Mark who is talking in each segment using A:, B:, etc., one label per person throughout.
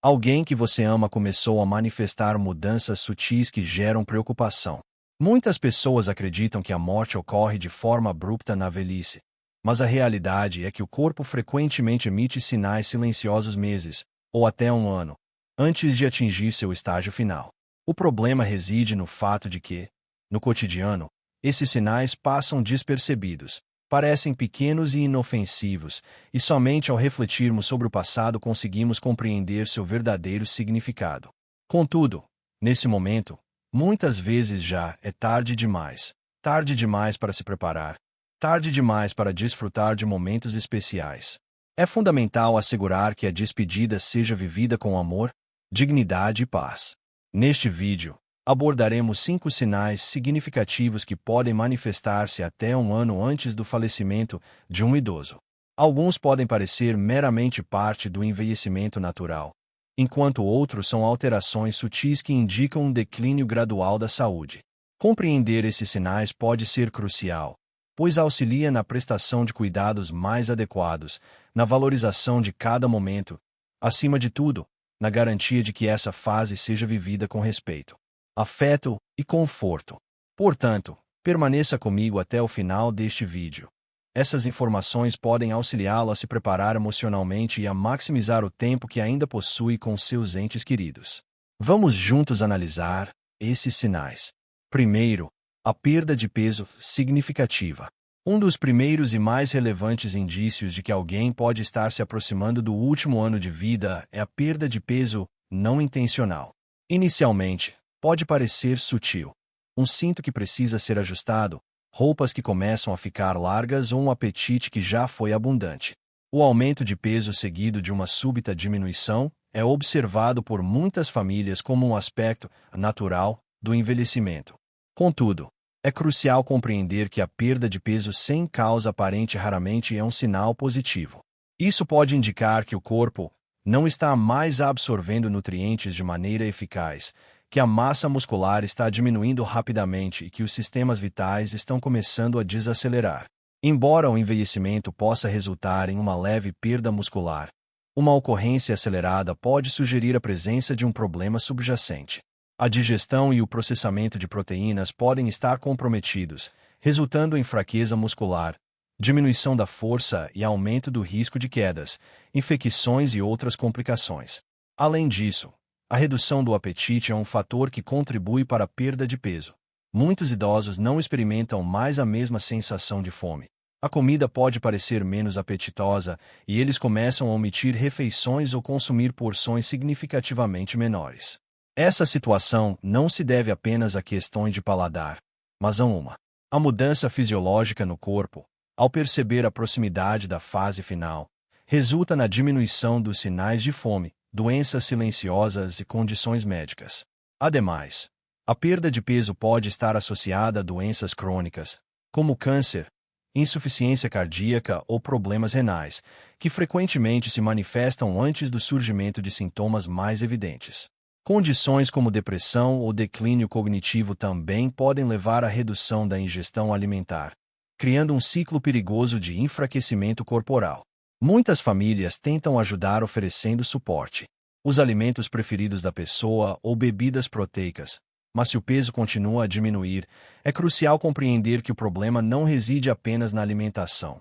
A: Alguém que você ama começou a manifestar mudanças sutis que geram preocupação. Muitas pessoas acreditam que a morte ocorre de forma abrupta na velhice, mas a realidade é que o corpo frequentemente emite sinais silenciosos meses, ou até um ano, antes de atingir seu estágio final. O problema reside no fato de que, no cotidiano, esses sinais passam despercebidos, parecem pequenos e inofensivos, e somente ao refletirmos sobre o passado conseguimos compreender seu verdadeiro significado. Contudo, nesse momento, muitas vezes já é tarde demais. Tarde demais para se preparar. Tarde demais para desfrutar de momentos especiais. É fundamental assegurar que a despedida seja vivida com amor, dignidade e paz. Neste vídeo, abordaremos 5 sinais significativos que podem manifestar-se até um ano antes do falecimento de um idoso. Alguns podem parecer meramente parte do envelhecimento natural, enquanto outros são alterações sutis que indicam um declínio gradual da saúde. Compreender esses sinais pode ser crucial, pois auxilia na prestação de cuidados mais adequados, na valorização de cada momento, acima de tudo, na garantia de que essa fase seja vivida com respeito, afeto e conforto. Portanto, permaneça comigo até o final deste vídeo. Essas informações podem auxiliá-lo a se preparar emocionalmente e a maximizar o tempo que ainda possui com seus entes queridos. Vamos juntos analisar esses sinais. Primeiro, a perda de peso significativa. Um dos primeiros e mais relevantes indícios de que alguém pode estar se aproximando do último ano de vida é a perda de peso não intencional. Inicialmente, pode parecer sutil. Um cinto que precisa ser ajustado, roupas que começam a ficar largas ou um apetite que já foi abundante. O aumento de peso seguido de uma súbita diminuição é observado por muitas famílias como um aspecto natural do envelhecimento. Contudo, é crucial compreender que a perda de peso sem causa aparente raramente é um sinal positivo. Isso pode indicar que o corpo não está mais absorvendo nutrientes de maneira eficaz, que a massa muscular está diminuindo rapidamente e que os sistemas vitais estão começando a desacelerar. Embora o envelhecimento possa resultar em uma leve perda muscular, uma ocorrência acelerada pode sugerir a presença de um problema subjacente. A digestão e o processamento de proteínas podem estar comprometidos, resultando em fraqueza muscular, diminuição da força e aumento do risco de quedas, infecções e outras complicações. Além disso, a redução do apetite é um fator que contribui para a perda de peso. Muitos idosos não experimentam mais a mesma sensação de fome. A comida pode parecer menos apetitosa e eles começam a omitir refeições ou consumir porções significativamente menores. Essa situação não se deve apenas a questões de paladar, mas a mudança fisiológica no corpo, ao perceber a proximidade da fase final, resulta na diminuição dos sinais de fome, doenças silenciosas e condições médicas. Ademais, a perda de peso pode estar associada a doenças crônicas, como câncer, insuficiência cardíaca ou problemas renais, que frequentemente se manifestam antes do surgimento de sintomas mais evidentes. Condições como depressão ou declínio cognitivo também podem levar à redução da ingestão alimentar, criando um ciclo perigoso de enfraquecimento corporal. Muitas famílias tentam ajudar oferecendo suporte, os alimentos preferidos da pessoa ou bebidas proteicas, mas se o peso continua a diminuir, é crucial compreender que o problema não reside apenas na alimentação.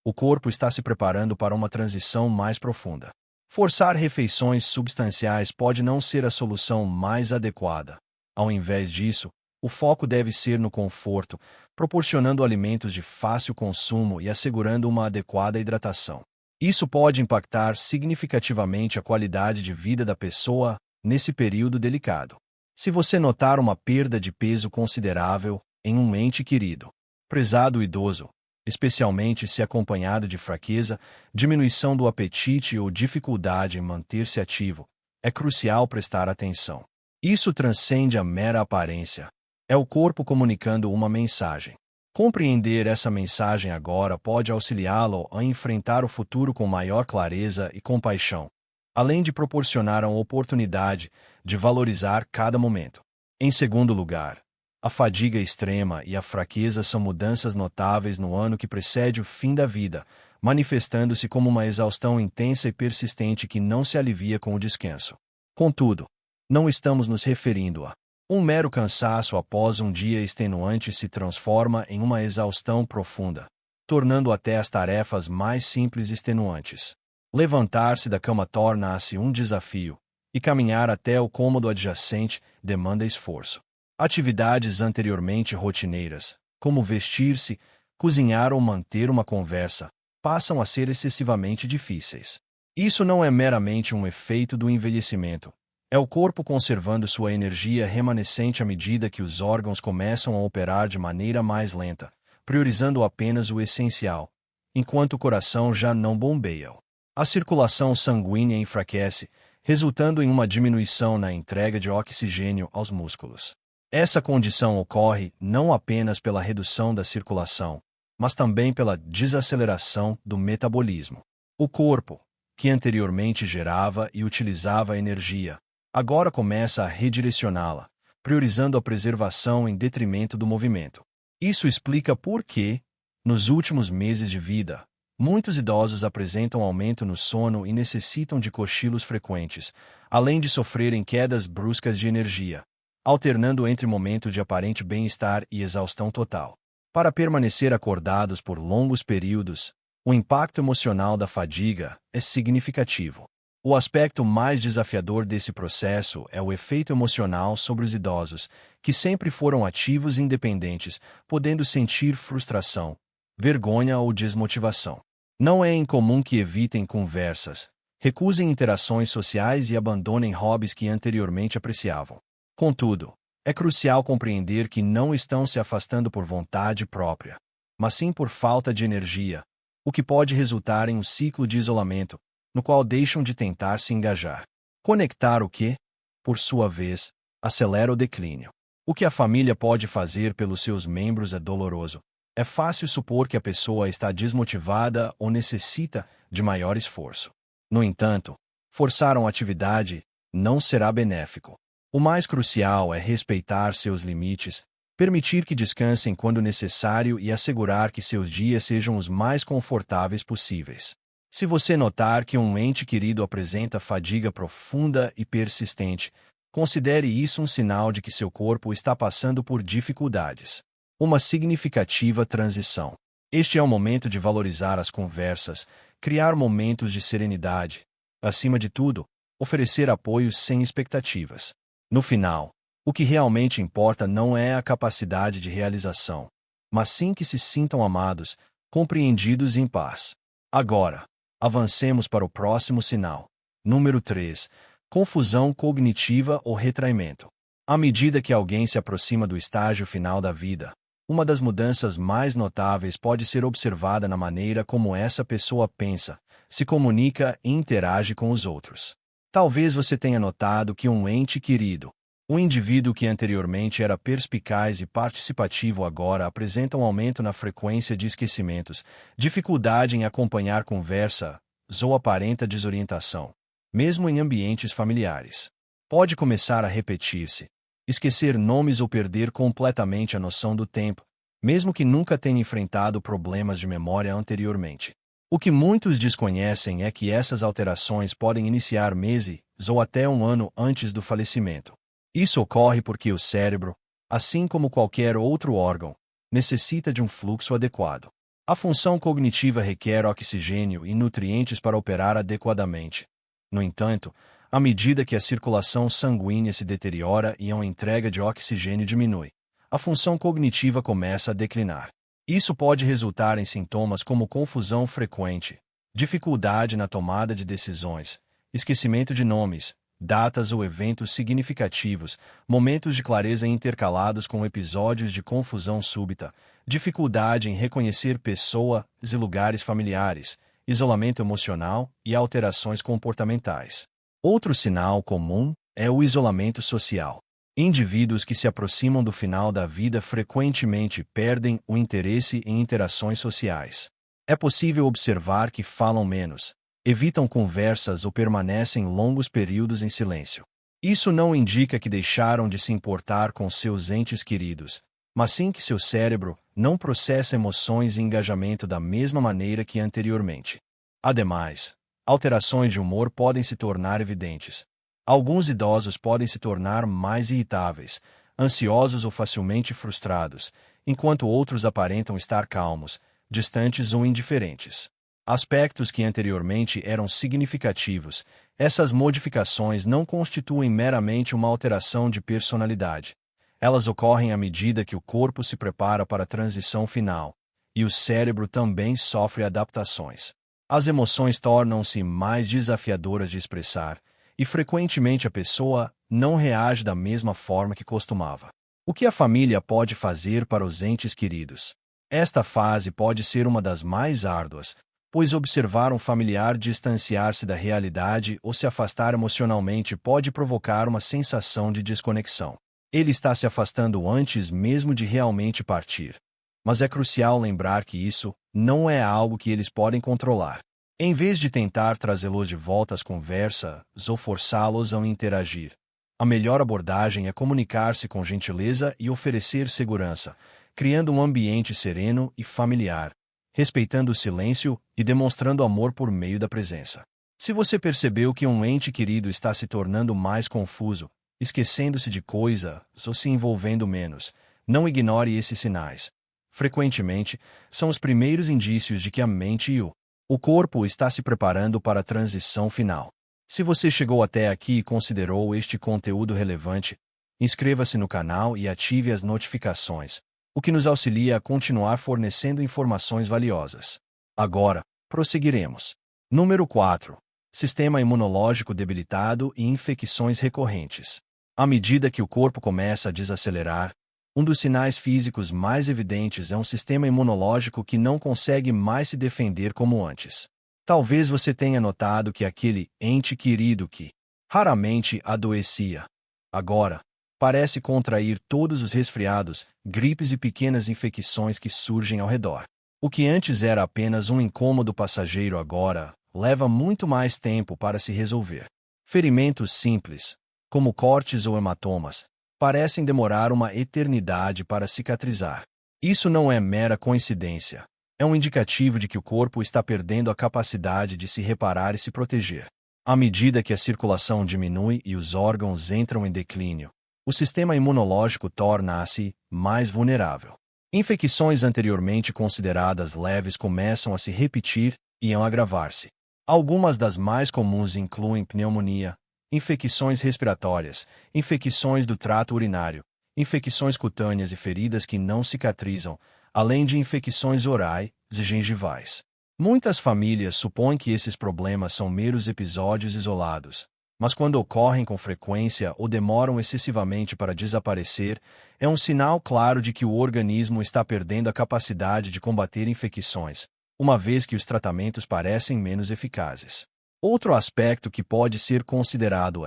A: O corpo está se preparando para uma transição mais profunda. Forçar refeições substanciais pode não ser a solução mais adequada. Ao invés disso, o foco deve ser no conforto, proporcionando alimentos de fácil consumo e assegurando uma adequada hidratação. Isso pode impactar significativamente a qualidade de vida da pessoa nesse período delicado. Se você notar uma perda de peso considerável em um ente querido, prezado idoso, especialmente se acompanhado de fraqueza, diminuição do apetite ou dificuldade em manter-se ativo, é crucial prestar atenção. Isso transcende a mera aparência. É o corpo comunicando uma mensagem. Compreender essa mensagem agora pode auxiliá-lo a enfrentar o futuro com maior clareza e compaixão, além de proporcionar a oportunidade de valorizar cada momento. Em segundo lugar, a fadiga extrema e a fraqueza são mudanças notáveis no ano que precede o fim da vida, manifestando-se como uma exaustão intensa e persistente que não se alivia com o descanso. Contudo, não estamos nos referindo a um mero cansaço após um dia extenuante se transforma em uma exaustão profunda, tornando até as tarefas mais simples extenuantes. Levantar-se da cama torna-se um desafio, e caminhar até o cômodo adjacente demanda esforço. Atividades anteriormente rotineiras, como vestir-se, cozinhar ou manter uma conversa, passam a ser excessivamente difíceis. Isso não é meramente um efeito do envelhecimento. É o corpo conservando sua energia remanescente à medida que os órgãos começam a operar de maneira mais lenta, priorizando apenas o essencial, enquanto o coração já não bombeia. A circulação sanguínea enfraquece, resultando em uma diminuição na entrega de oxigênio aos músculos. Essa condição ocorre não apenas pela redução da circulação, mas também pela desaceleração do metabolismo. O corpo, que anteriormente gerava e utilizava energia, agora começa a redirecioná-la, priorizando a preservação em detrimento do movimento. Isso explica por que, nos últimos meses de vida, muitos idosos apresentam aumento no sono e necessitam de cochilos frequentes, além de sofrerem quedas bruscas de energia, alternando entre momentos de aparente bem-estar e exaustão total. Para permanecer acordados por longos períodos, o impacto emocional da fadiga é significativo. O aspecto mais desafiador desse processo é o efeito emocional sobre os idosos, que sempre foram ativos e independentes, podendo sentir frustração, vergonha ou desmotivação. Não é incomum que evitem conversas, recusem interações sociais e abandonem hobbies que anteriormente apreciavam. Contudo, é crucial compreender que não estão se afastando por vontade própria, mas sim por falta de energia, o que pode resultar em um ciclo de isolamento, no qual deixam de tentar se engajar. Conectar o que, por sua vez, acelera o declínio. O que a família pode fazer pelos seus membros é doloroso. É fácil supor que a pessoa está desmotivada ou necessita de maior esforço. No entanto, forçar uma atividade não será benéfico. O mais crucial é respeitar seus limites, permitir que descansem quando necessário e assegurar que seus dias sejam os mais confortáveis possíveis. Se você notar que um ente querido apresenta fadiga profunda e persistente, considere isso um sinal de que seu corpo está passando por dificuldades. Uma significativa transição. Este é o momento de valorizar as conversas, criar momentos de serenidade. Acima de tudo, oferecer apoio sem expectativas. No final, o que realmente importa não é a capacidade de realização, mas sim que se sintam amados, compreendidos e em paz. Agora, avancemos para o próximo sinal. Número 3. Confusão cognitiva ou retraimento. À medida que alguém se aproxima do estágio final da vida, uma das mudanças mais notáveis pode ser observada na maneira como essa pessoa pensa, se comunica e interage com os outros. Talvez você tenha notado que um ente querido, um indivíduo que anteriormente era perspicaz e participativo agora apresenta um aumento na frequência de esquecimentos, dificuldade em acompanhar conversas ou aparenta desorientação, mesmo em ambientes familiares. Pode começar a repetir-se, esquecer nomes ou perder completamente a noção do tempo, mesmo que nunca tenha enfrentado problemas de memória anteriormente. O que muitos desconhecem é que essas alterações podem iniciar meses ou até um ano antes do falecimento. Isso ocorre porque o cérebro, assim como qualquer outro órgão, necessita de um fluxo adequado. A função cognitiva requer oxigênio e nutrientes para operar adequadamente. No entanto, à medida que a circulação sanguínea se deteriora e a entrega de oxigênio diminui, a função cognitiva começa a declinar. Isso pode resultar em sintomas como confusão frequente, dificuldade na tomada de decisões, esquecimento de nomes, datas ou eventos significativos, momentos de clareza intercalados com episódios de confusão súbita, dificuldade em reconhecer pessoas e lugares familiares, isolamento emocional e alterações comportamentais. Outro sinal comum é o isolamento social. Indivíduos que se aproximam do final da vida frequentemente perdem o interesse em interações sociais. É possível observar que falam menos, evitam conversas ou permanecem longos períodos em silêncio. Isso não indica que deixaram de se importar com seus entes queridos, mas sim que seu cérebro não processa emoções e engajamento da mesma maneira que anteriormente. Ademais, alterações de humor podem se tornar evidentes. Alguns idosos podem se tornar mais irritáveis, ansiosos ou facilmente frustrados, enquanto outros aparentam estar calmos, distantes ou indiferentes. Aspectos que anteriormente eram significativos, essas modificações não constituem meramente uma alteração de personalidade. Elas ocorrem à medida que o corpo se prepara para a transição final, e o cérebro também sofre adaptações. As emoções tornam-se mais desafiadoras de expressar, e frequentemente a pessoa não reage da mesma forma que costumava. O que a família pode fazer para os entes queridos? Esta fase pode ser uma das mais árduas, pois observar um familiar distanciar-se da realidade ou se afastar emocionalmente pode provocar uma sensação de desconexão. Ele está se afastando antes mesmo de realmente partir. Mas é crucial lembrar que isso não é algo que eles podem controlar. Em vez de tentar trazê-los de volta às conversas ou forçá-los a interagir, a melhor abordagem é comunicar-se com gentileza e oferecer segurança, criando um ambiente sereno e familiar, respeitando o silêncio e demonstrando amor por meio da presença. Se você percebeu que um ente querido está se tornando mais confuso, esquecendo-se de coisas ou se envolvendo menos, não ignore esses sinais. Frequentemente, são os primeiros indícios de que a mente e o corpo está se preparando para a transição final. Se você chegou até aqui e considerou este conteúdo relevante, inscreva-se no canal e ative as notificações, o que nos auxilia a continuar fornecendo informações valiosas. Agora, prosseguiremos. Número 4. Sistema imunológico debilitado e infecções recorrentes. À medida que o corpo começa a desacelerar, um dos sinais físicos mais evidentes é um sistema imunológico que não consegue mais se defender como antes. Talvez você tenha notado que aquele ente querido que raramente adoecia, agora parece contrair todos os resfriados, gripes e pequenas infecções que surgem ao redor. O que antes era apenas um incômodo passageiro agora leva muito mais tempo para se resolver. Ferimentos simples, como cortes ou hematomas, parecem demorar uma eternidade para cicatrizar. Isso não é mera coincidência. É um indicativo de que o corpo está perdendo a capacidade de se reparar e se proteger. À medida que a circulação diminui e os órgãos entram em declínio, o sistema imunológico torna-se mais vulnerável. Infecções anteriormente consideradas leves começam a se repetir e a agravar-se. Algumas das mais comuns incluem pneumonia, infecções respiratórias, infecções do trato urinário, infecções cutâneas e feridas que não cicatrizam, além de infecções orais e gengivais. Muitas famílias supõem que esses problemas são meros episódios isolados, mas quando ocorrem com frequência ou demoram excessivamente para desaparecer, é um sinal claro de que o organismo está perdendo a capacidade de combater infecções, uma vez que os tratamentos parecem menos eficazes. Outro aspecto que pode ser considerado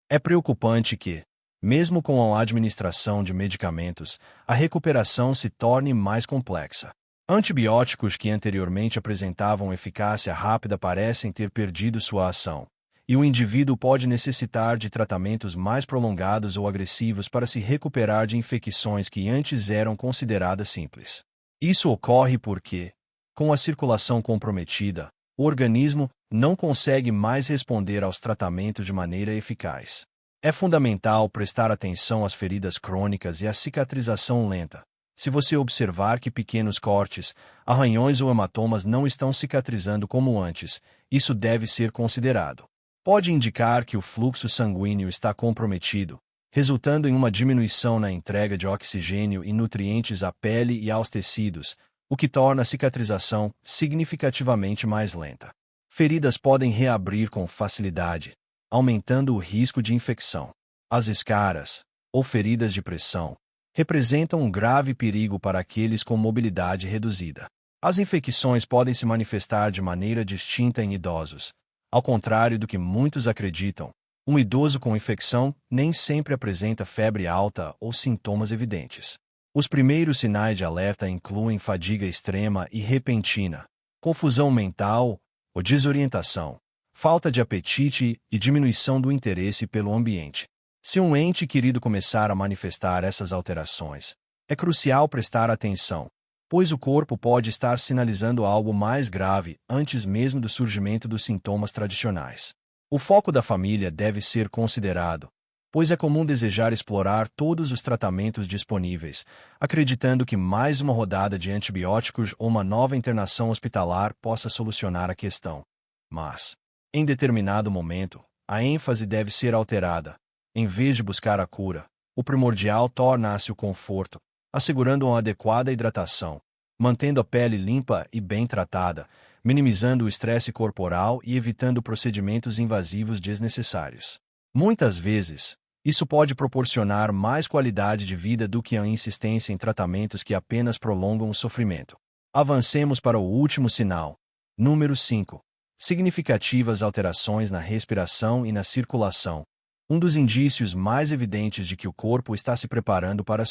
A: é preocupante que, mesmo com a administração de medicamentos, a recuperação se torne mais complexa. Antibióticos que anteriormente apresentavam eficácia rápida parecem ter perdido sua ação, e o indivíduo pode necessitar de tratamentos mais prolongados ou agressivos para se recuperar de infecções que antes eram consideradas simples. Isso ocorre porque, com a circulação comprometida, o organismo não consegue mais responder aos tratamentos de maneira eficaz. É fundamental prestar atenção às feridas crônicas e à cicatrização lenta. Se você observar que pequenos cortes, arranhões ou hematomas não estão cicatrizando como antes, isso deve ser considerado. Pode indicar que o fluxo sanguíneo está comprometido, resultando em uma diminuição na entrega de oxigênio e nutrientes à pele e aos tecidos, o que torna a cicatrização significativamente mais lenta. Feridas podem reabrir com facilidade, aumentando o risco de infecção. As escaras, ou feridas de pressão, representam um grave perigo para aqueles com mobilidade reduzida. As infecções podem se manifestar de maneira distinta em idosos. Ao contrário do que muitos acreditam, um idoso com infecção nem sempre apresenta febre alta ou sintomas evidentes. Os primeiros sinais de alerta incluem fadiga extrema e repentina, confusão mental ou desorientação, falta de apetite e diminuição do interesse pelo ambiente. Se um ente querido começar a manifestar essas alterações, é crucial prestar atenção, pois o corpo pode estar sinalizando algo mais grave antes mesmo do surgimento dos sintomas tradicionais. O foco da família deve ser considerado, pois é comum desejar explorar todos os tratamentos disponíveis, acreditando que mais uma rodada de antibióticos ou uma nova internação hospitalar possa solucionar a questão. Mas, em determinado momento, a ênfase deve ser alterada. Em vez de buscar a cura, o primordial torna-se o conforto, assegurando uma adequada hidratação, mantendo a pele limpa e bem tratada, minimizando o estresse corporal e evitando procedimentos invasivos desnecessários. Muitas vezes, isso pode proporcionar mais qualidade de vida do que a insistência em tratamentos que apenas prolongam o sofrimento. Avancemos para o último sinal. Número 5. Significativas alterações na respiração e na circulação. Um dos indícios mais evidentes de que o corpo está se preparando para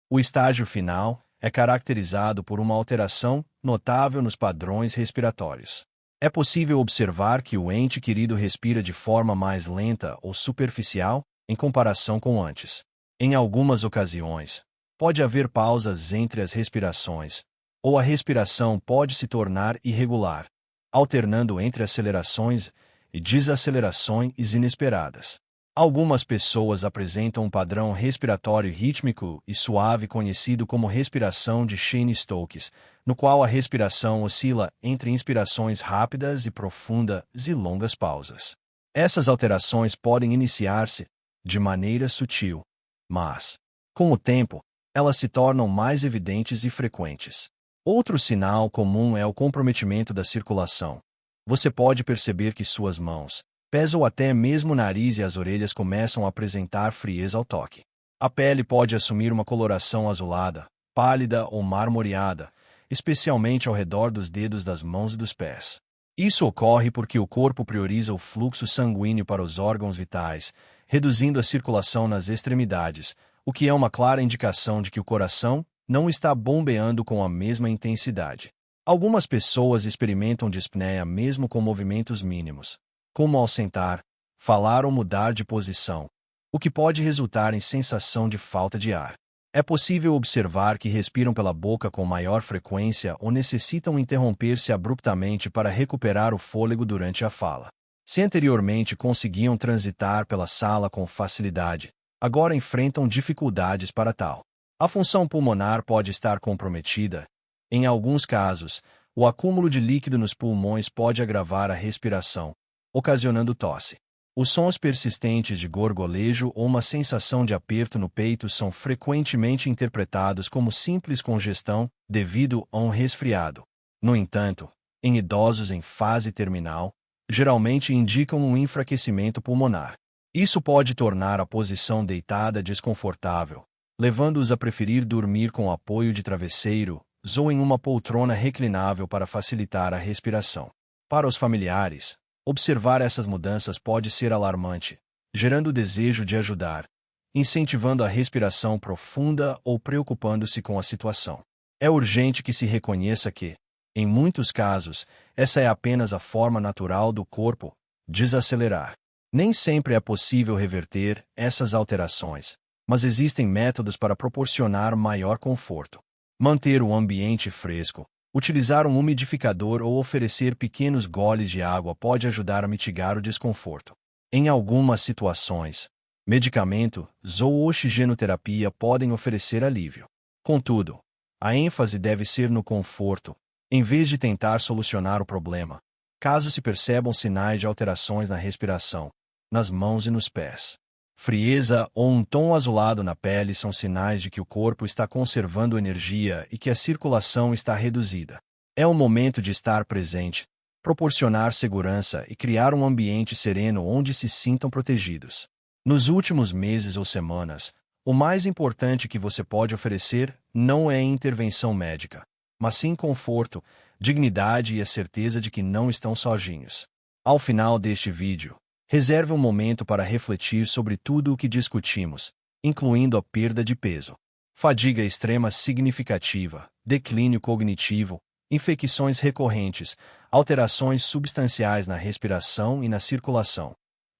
A: o estágio final é caracterizado por uma alteração notável nos padrões respiratórios. É possível observar que o ente querido respira de forma mais lenta ou superficial em comparação com antes. Em algumas ocasiões, pode haver pausas entre as respirações, ou a respiração pode se tornar irregular, alternando entre acelerações e desacelerações inesperadas. Algumas pessoas apresentam um padrão respiratório rítmico e suave conhecido como respiração de Cheyne-Stokes, no qual a respiração oscila entre inspirações rápidas e profundas e longas pausas. Essas alterações podem iniciar-se de maneira sutil, mas, com o tempo, elas se tornam mais evidentes e frequentes. Outro sinal comum é o comprometimento da circulação. Você pode perceber que suas mãos, pés ou até mesmo o nariz e as orelhas começam a apresentar frieza ao toque. A pele pode assumir uma coloração azulada, pálida ou marmoreada, especialmente ao redor dos dedos das mãos e dos pés. Isso ocorre porque o corpo prioriza o fluxo sanguíneo para os órgãos vitais, reduzindo a circulação nas extremidades, o que é uma clara indicação de que o coração não está bombeando com a mesma intensidade. Algumas pessoas experimentam dispneia mesmo com movimentos mínimos, como ao sentar, falar ou mudar de posição, o que pode resultar em sensação de falta de ar. É possível observar que respiram pela boca com maior frequência ou necessitam interromper-se abruptamente para recuperar o fôlego durante a fala. Se anteriormente conseguiam transitar pela sala com facilidade, agora enfrentam dificuldades para tal. A função pulmonar pode estar comprometida. Em alguns casos, o acúmulo de líquido nos pulmões pode agravar a respiração, ocasionando tosse. Os sons persistentes de gorgolejo ou uma sensação de aperto no peito são frequentemente interpretados como simples congestão devido a um resfriado. No entanto, em idosos em fase terminal, geralmente indicam um enfraquecimento pulmonar. Isso pode tornar a posição deitada desconfortável, levando-os a preferir dormir com apoio de travesseiro ou em uma poltrona reclinável para facilitar a respiração. Para os familiares, observar essas mudanças pode ser alarmante, gerando o desejo de ajudar, incentivando a respiração profunda ou preocupando-se com a situação. É urgente que se reconheça que, em muitos casos, essa é apenas a forma natural do corpo desacelerar. Nem sempre é possível reverter essas alterações, mas existem métodos para proporcionar maior conforto. Manter o ambiente fresco, utilizar um umidificador ou oferecer pequenos goles de água pode ajudar a mitigar o desconforto. Em algumas situações, medicamento ou oxigenoterapia podem oferecer alívio. Contudo, a ênfase deve ser no conforto, em vez de tentar solucionar o problema, caso se percebam sinais de alterações na respiração, nas mãos e nos pés. Frieza ou um tom azulado na pele são sinais de que o corpo está conservando energia e que a circulação está reduzida. É o momento de estar presente, proporcionar segurança e criar um ambiente sereno onde se sintam protegidos. Nos últimos meses ou semanas, o mais importante que você pode oferecer não é intervenção médica, mas sim conforto, dignidade e a certeza de que não estão sozinhos. Ao final deste vídeo, reserve um momento para refletir sobre tudo o que discutimos, incluindo a perda de peso, fadiga extrema significativa, declínio cognitivo, infecções recorrentes, alterações substanciais na respiração e na circulação.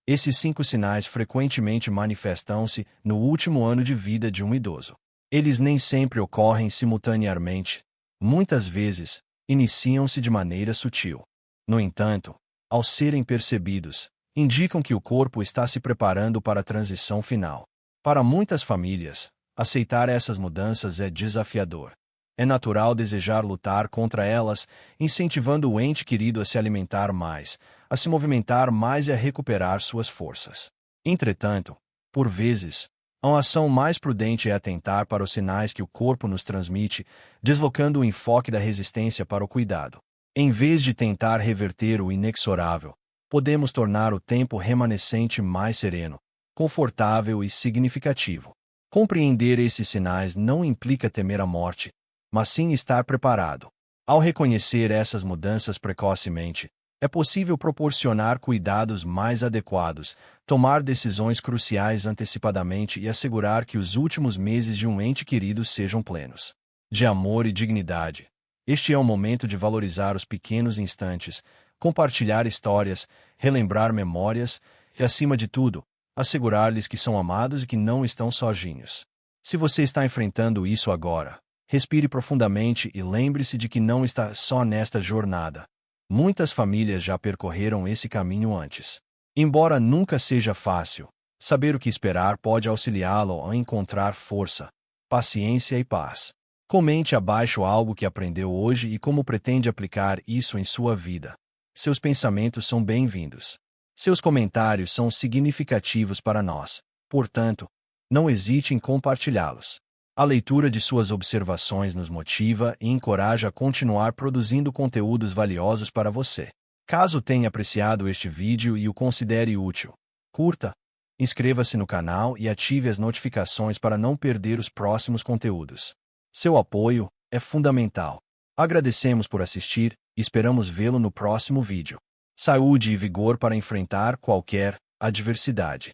A: Esses 5 sinais frequentemente manifestam-se no último ano de vida de um idoso. Eles nem sempre ocorrem simultaneamente. Muitas vezes, iniciam-se de maneira sutil. No entanto, ao serem percebidos, indicam que o corpo está se preparando para a transição final. Para muitas famílias, aceitar essas mudanças é desafiador. É natural desejar lutar contra elas, incentivando o ente querido a se alimentar mais, a se movimentar mais e a recuperar suas forças. Entretanto, por vezes, a ação mais prudente é atentar para os sinais que o corpo nos transmite, deslocando o enfoque da resistência para o cuidado. Em vez de tentar reverter o inexorável, podemos tornar o tempo remanescente mais sereno, confortável e significativo. Compreender esses sinais não implica temer a morte, mas sim estar preparado. Ao reconhecer essas mudanças precocemente, é possível proporcionar cuidados mais adequados, tomar decisões cruciais antecipadamente e assegurar que os últimos meses de um ente querido sejam plenos de amor e dignidade. Este é o momento de valorizar os pequenos instantes, compartilhar histórias, relembrar memórias e, acima de tudo, assegurar-lhes que são amados e que não estão sozinhos. Se você está enfrentando isso agora, respire profundamente e lembre-se de que não está só nesta jornada. Muitas famílias já percorreram esse caminho antes. Embora nunca seja fácil, saber o que esperar pode auxiliá-lo a encontrar força, paciência e paz. Comente abaixo algo que aprendeu hoje e como pretende aplicar isso em sua vida. Seus pensamentos são bem-vindos. Seus comentários são significativos para nós, portanto, não hesite em compartilhá-los. A leitura de suas observações nos motiva e encoraja a continuar produzindo conteúdos valiosos para você. Caso tenha apreciado este vídeo e o considere útil, curta, inscreva-se no canal e ative as notificações para não perder os próximos conteúdos. Seu apoio é fundamental. Agradecemos por assistir e esperamos vê-lo no próximo vídeo. Saúde e vigor para enfrentar qualquer adversidade.